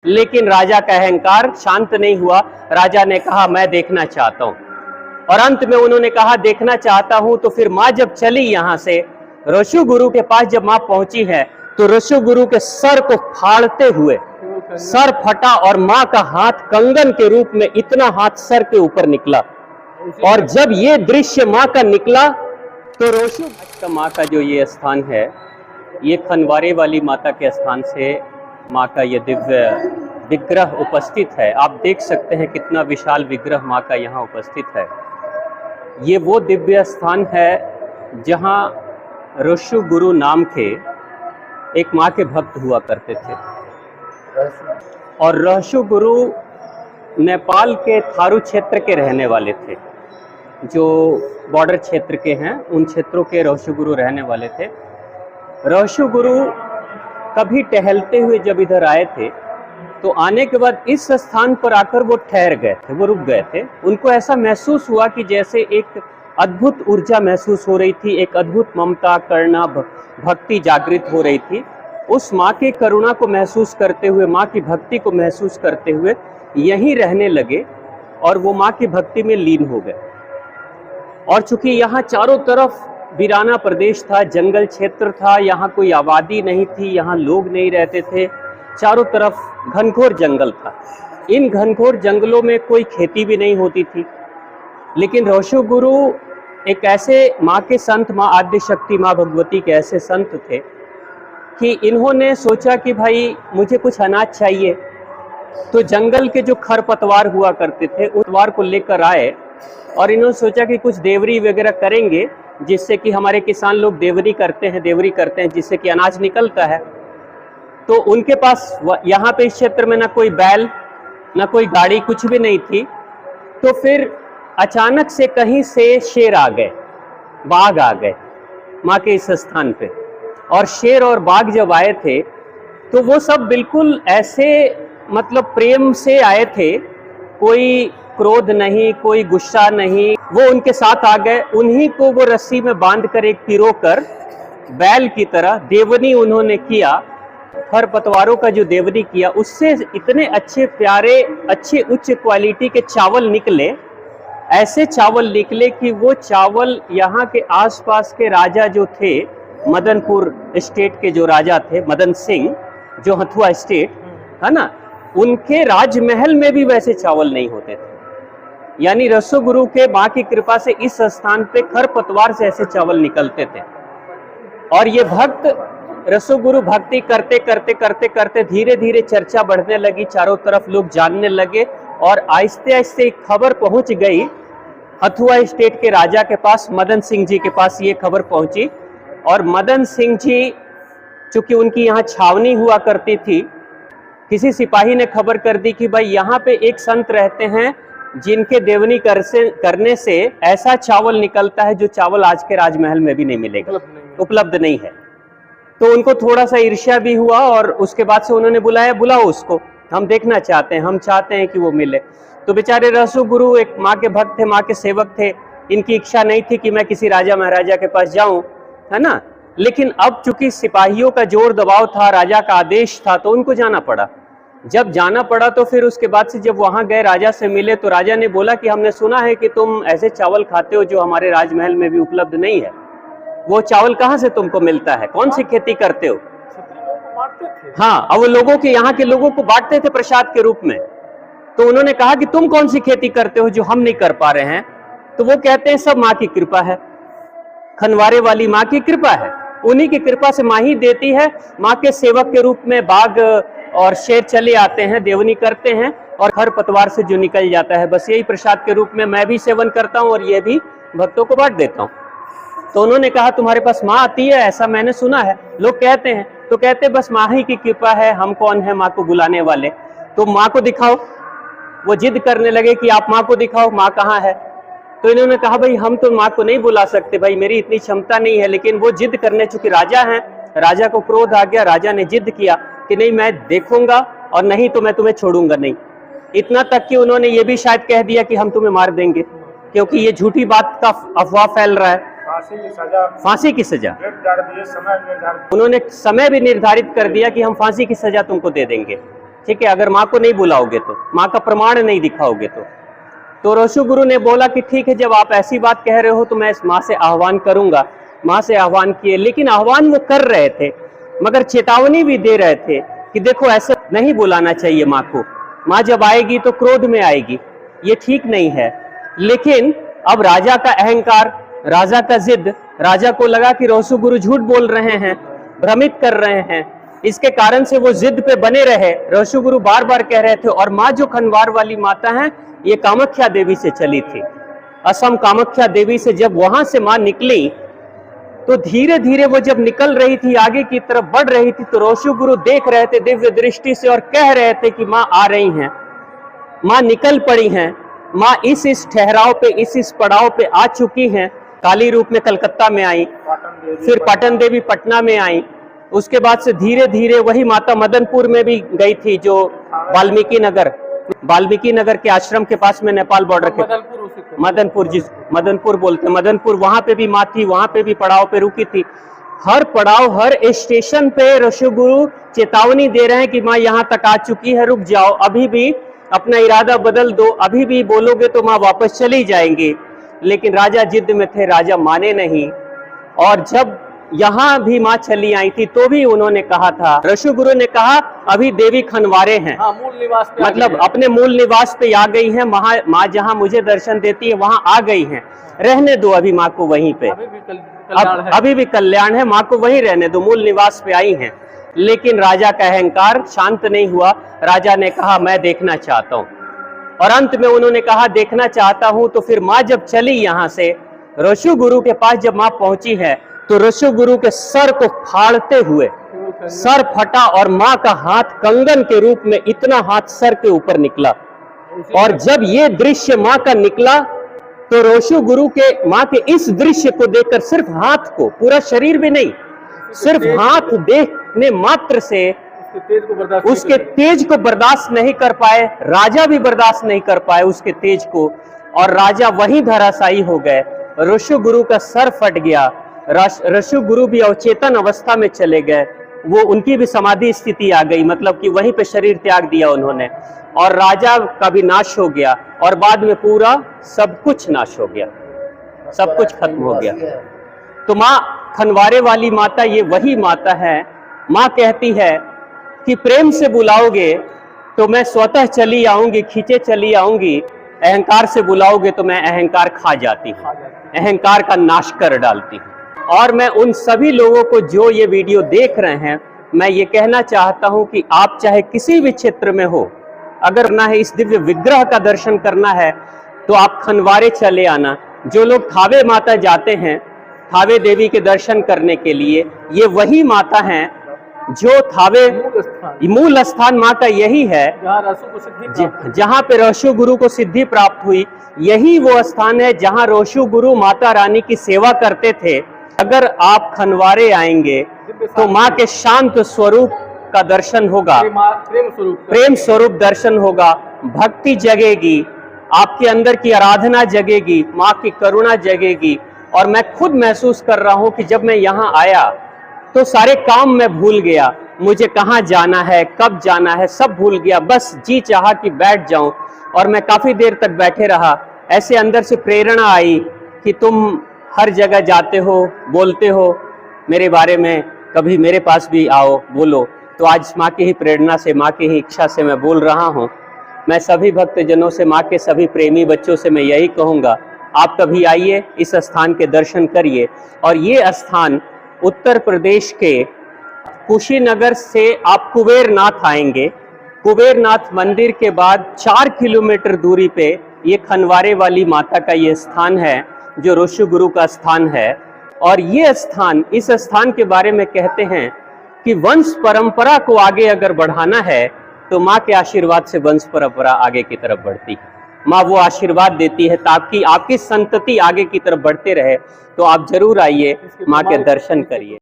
लेकिन राजा का अहंकार शांत नहीं हुआ। राजा ने कहा मैं देखना चाहता हूं, और अंत में उन्होंने कहा देखना चाहता हूं। तो फिर माँ जब चली यहां से ऋषि गुरु के पास, जब माँ पहुंची है तो ऋषि गुरु के सर को फाड़ते हुए सर फटा, और माँ का हाथ कंगन के रूप में इतना हाथ सर के ऊपर निकला। और जब ये दृश्य माँ का निकला तो ऋषि का माँ का जो ये स्थान है, ये खनवारे वाली माता के स्थान से माँ का ये दिव्य विग्रह उपस्थित है। आप देख सकते हैं कितना विशाल विग्रह माँ का यहाँ उपस्थित है। ये वो दिव्य स्थान है जहाँ ऋषि गुरु नाम के एक माँ के भक्त हुआ करते थे। और ऋषि गुरु नेपाल के थारू क्षेत्र के रहने वाले थे, जो बॉर्डर क्षेत्र के हैं, उन क्षेत्रों के ऋषि गुरु रहने वाले थे। ऋषि गुरु कभी टहलते हुए जब इधर आए थे तो आने के बाद इस स्थान पर आकर वो ठहर गए थे, वो रुक गए थे। उनको ऐसा महसूस हुआ कि जैसे एक अद्भुत ऊर्जा महसूस हो रही थी, एक अद्भुत ममता, करुणा, भक्ति जागृत हो रही थी। उस माँ की करुणा को महसूस करते हुए, माँ की भक्ति को महसूस करते हुए यहीं रहने लगे और वो माँ की भक्ति में लीन हो गए। और चूंकि यहाँ चारों तरफ वीराना प्रदेश था, जंगल क्षेत्र था, यहाँ कोई आबादी नहीं थी, यहाँ लोग नहीं रहते थे, चारों तरफ घनघोर जंगल था। इन घनघोर जंगलों में कोई खेती भी नहीं होती थी। लेकिन ऋषि गुरु एक ऐसे माँ के संत, माँ आद्य शक्ति, माँ भगवती के ऐसे संत थे कि इन्होंने सोचा कि भाई मुझे कुछ अनाज चाहिए। तो जंगल के जो खरपतवार हुआ करते थे, उस पतवार को लेकर आए और इन्होंने सोचा कि कुछ देवरी वगैरह करेंगे, जिससे कि हमारे किसान लोग देवरी करते हैं जिससे कि अनाज निकलता है। तो उनके पास यहाँ पे इस क्षेत्र में ना कोई बैल, ना कोई गाड़ी, कुछ भी नहीं थी। तो फिर अचानक से कहीं से शेर आ गए, बाघ आ गए माँ के इस स्थान पे। और शेर और बाघ जब आए थे तो वो सब बिल्कुल ऐसे मतलब प्रेम से आए थे, कोई क्रोध नहीं, कोई गुस्सा नहीं। वो उनके साथ आ गए, उन्हीं को वो रस्सी में बांध कर एक पिरोकर बैल की तरह देवनी उन्होंने किया। खरपतवारों का जो देवनी किया, उससे इतने अच्छे प्यारे, अच्छे उच्च क्वालिटी के चावल निकले, ऐसे चावल निकले कि वो चावल यहाँ के आसपास के राजा जो थे, मदनपुर स्टेट के जो राजा थे, मदन सिंह, जो हथुआ स्टेट है ना, उनके राजमहल में भी वैसे चावल नहीं होते थे। यानी ऋषि गुरु के माँ की कृपा से इस स्थान पे खरपतवार से ऐसे चावल निकलते थे। और ये भक्त ऋषि गुरु भक्ति करते करते करते करते धीरे धीरे चर्चा बढ़ने लगी, चारों तरफ लोग जानने लगे। और आहिस्ते आहिस्ते खबर पहुंच गई हथुआ स्टेट के राजा के पास, मदन सिंह जी के पास ये खबर पहुंची। और मदन सिंह जी, चूंकि उनकी यहाँ छावनी हुआ करती थी, किसी सिपाही ने खबर कर दी कि भाई यहाँ पे एक संत रहते हैं जिनके देवनी करने से ऐसा चावल निकलता है जो चावल आज के राजमहल में भी नहीं मिलेगा, उपलब्ध नहीं है। तो उनको थोड़ा सा ईर्ष्या भी हुआ और उसके बाद से उन्होंने बुलाया, बुलाओ उसको, हम देखना चाहते हैं, हम चाहते हैं कि वो मिले। तो बेचारे ऋषि गुरु एक माँ के भक्त थे, माँ के सेवक थे, इनकी इच्छा नहीं थी कि मैं किसी राजा महाराजा के पास जाऊं, है ना। लेकिन अब चूंकि सिपाहियों का जोर दबाव था, राजा का आदेश था, तो उनको जाना पड़ा। जब जाना पड़ा तो फिर उसके बाद से जब वहां गए, राजा से मिले, तो राजा ने बोला कि हमने सुना है कि तुम ऐसे चावल खाते हो जो हमारे राजमहल में भी उपलब्ध नहीं है। वो चावल कहाँ से तुमको मिलता है, कौन सी खेती करते हो? हाँ, अब वो लोगों के, यहाँ के लोगों को बांटते थे प्रसाद के रूप में। तो उन्होंने कहा कि तुम कौन सी खेती करते हो जो हम नहीं कर पा रहे हैं? तो वो कहते हैं सब माँ की कृपा है, खनवारे वाली माँ की कृपा है, उन्हीं की कृपा से माँ ही देती है। माँ के सेवक के रूप में बाघ और शेर चले आते हैं, देवनी करते हैं और खरपतवार से जो निकल जाता है, बस यही प्रसाद के रूप में मैं भी सेवन करता हूँ और ये भी भक्तों को बांट देता हूँ। तो उन्होंने कहा तुम्हारे पास माँ आती है, ऐसा मैंने सुना है, लोग कहते हैं। तो कहते बस माँ ही की कृपा है, हम कौन है माँ को बुलाने वाले, तो माँ को दिखाओ। वो जिद करने लगे कि आप माँ को दिखाओ, माँ कहाँ है? तो इन्होंने कहा भाई हम तो माँ को नहीं बुला सकते, भाई मेरी इतनी क्षमता नहीं है। लेकिन वो जिद करने, चूंकि राजा हैं, राजा को क्रोध आ गया, राजा ने जिद किया कि नहीं मैं देखूंगा और नहीं तो मैं तुम्हें छोड़ूंगा नहीं। इतना तक कि उन्होंने ये भी शायद कह दिया कि हम तुम्हें मार देंगे, क्योंकि ये झूठी बात का अफवाह फैल रहा है। फांसी की सजा उन्होंने समय भी निर्धारित कर दिया कि हम फांसी की सजा तुमको दे देंगे, ठीक है, अगर माँ को नहीं बुलाओगे तो, माँ का प्रमाण नहीं दिखाओगे तो रोशु गुरु ने बोला कि ठीक है, जब आप ऐसी बात कह रहे हो तो मैं इस माँ से आह्वान करूंगा। माँ से आह्वान किए, लेकिन आह्वान वो कर रहे थे मगर चेतावनी भी दे रहे थे कि देखो ऐसा नहीं बुलाना चाहिए माँ को, माँ जब आएगी तो क्रोध में आएगी, ये ठीक नहीं है। लेकिन अब राजा का अहंकार, राजा का जिद, राजा को लगा कि रोशु गुरु झूठ बोल रहे हैं, भ्रमित कर रहे हैं, इसके कारण से वो जिद पे बने रहे। रोशु गुरु बार बार कह रहे थे। और माँ जो खनवार वाली माता है ये कामाख्या देवी से चली थी, असम कामाख्या देवी से। जब वहां से माँ निकली तो धीरे धीरे वो जब निकल रही थी, आगे की तरफ बढ़ रही थी, तो रोशु गुरु देख रहे थे दिव्य दृष्टि से और कह रहे थे कि माँ आ रही हैं, माँ निकल पड़ी हैं, माँ इस ठहराव पे, इस पड़ाव पे आ चुकी हैं। काली रूप में कलकत्ता में आई, फिर पाटन देवी पटना में आई, उसके बाद से धीरे धीरे वही माता मदनपुर में भी गई थी, जो वाल्मीकि नगर के आश्रम के पास में, नेपाल बॉर्डर के मदनपुर, जिस मदनपुर बोलते, मदनपुर, वहां पे भी माँ थी, वहां पे भी पड़ाव पे रुकी थी। हर पड़ाव, हर स्टेशन पे रोशु गुरु चेतावनी दे रहे हैं कि माँ यहाँ तक आ चुकी है, रुक जाओ, अभी भी अपना इरादा बदल दो, अभी भी बोलोगे तो माँ वापस चली जाएंगी। लेकिन राजा जिद में थे, राजा माने नहीं। और जब यहाँ भी माँ चली आई थी तो भी उन्होंने कहा था, रोशु गुरु ने कहा अभी देवी खनवारे हैं, मूल निवास पे, मतलब अपने मूल निवास पे आ गई हैं, माँ जहाँ मुझे दर्शन देती है वहां आ गई हैं, रहने दो अभी माँ को वहीं पे, अभी भी कल्याण है, माँ को वहीं रहने दो, मूल निवास पे आई हैं। लेकिन राजा का अहंकार शांत नहीं हुआ। राजा ने कहा मैं देखना चाहता हूँ, और अंत में उन्होंने कहा देखना चाहता हूँ। तो फिर माँ जब चली यहाँ से, रोशु गुरु के पास जब माँ पहुंची है तो रोशु गुरु के सर को फाड़ते हुए सर फटा, और माँ का हाथ कंगन के रूप में इतना हाथ सर के ऊपर निकला। और जब ये दृश्य माँ का निकला तो रोशु गुरु के, माँ के इस दृश्य को देखकर, सिर्फ हाथ को, पूरा शरीर भी नहीं, सिर्फ हाथ देखने मात्र से उसके तेज को बर्दाश्त नहीं कर पाए, राजा भी बर्दाश्त नहीं कर पाए उसके तेज को, और राजा वहीं धराशायी हो गए। रोशु गुरु का सर फट गया, रोशु गुरु भी अवचेतन अवस्था में चले गए, वो उनकी भी समाधि स्थिति आ गई, मतलब कि वहीं पे शरीर त्याग दिया उन्होंने, और राजा का भी नाश हो गया, और बाद में पूरा सब कुछ नाश हो गया, सब कुछ खत्म हो गया। तो माँ खनवारे वाली माता ये वही माता है। माँ कहती है कि प्रेम से बुलाओगे तो मैं स्वतः चली आऊंगी, खींचे चली आऊंगी, अहंकार से बुलाओगे तो मैं अहंकार खा जाती हूँ, अहंकार का नाश कर डालती हूँ। और मैं उन सभी लोगों को जो ये वीडियो देख रहे हैं, मैं ये कहना चाहता हूँ कि आप चाहे किसी भी क्षेत्र में हो, अगर ना है इस दिव्य विग्रह का दर्शन करना है तो आप खनवारे चले आना। जो लोग थावे माता जाते हैं, थावे देवी के दर्शन करने के लिए, ये वही माता हैं जो थावे मूल स्थान माँ का यही है, जहाँ पे रोशु गुरु को सिद्धि प्राप्त हुई। यही वो स्थान है जहाँ रोशु गुरु माता रानी की सेवा करते थे। अगर आप खनवारे आएंगे तो माँ के शांत स्वरूप का दर्शन होगा, प्रेम स्वरूप दर्शन होगा, भक्ति जगेगी, आपके अंदर की आराधना जगेगी, माँ की करुणा जगेगी। और मैं खुद महसूस कर रहा हूँ कि जब मैं यहाँ आया तो सारे काम मैं भूल गया, मुझे कहाँ जाना है, कब जाना है, सब भूल गया, बस जी चाहा कि बैठ जाऊं। और मैं काफी देर तक बैठे रहा। ऐसे अंदर से प्रेरणा आई कि तुम हर जगह जाते हो, बोलते हो मेरे बारे में, कभी मेरे पास भी आओ, बोलो। तो आज माँ की ही प्रेरणा से, माँ की ही इच्छा से मैं बोल रहा हूँ। मैं सभी भक्तजनों से, माँ के सभी प्रेमी बच्चों से मैं यही कहूँगा, आप कभी आइए, इस स्थान के दर्शन करिए। और ये स्थान उत्तर प्रदेश के कुशीनगर से आप कुबेरनाथ आएंगे, कुबेरनाथ मंदिर के बाद 4 किलोमीटर दूरी पे ये खनवारे वाली माता का ये स्थान है, जो रोशु गुरु का स्थान है। और ये स्थान, इस स्थान के बारे में कहते हैं कि वंश परंपरा को आगे अगर बढ़ाना है तो माँ के आशीर्वाद से वंश परंपरा आगे की तरफ बढ़ती है। माँ वो आशीर्वाद देती है ताकि आपकी संतति आगे की तरफ बढ़ते रहे। तो आप जरूर आइए, माँ के दर्शन करिए।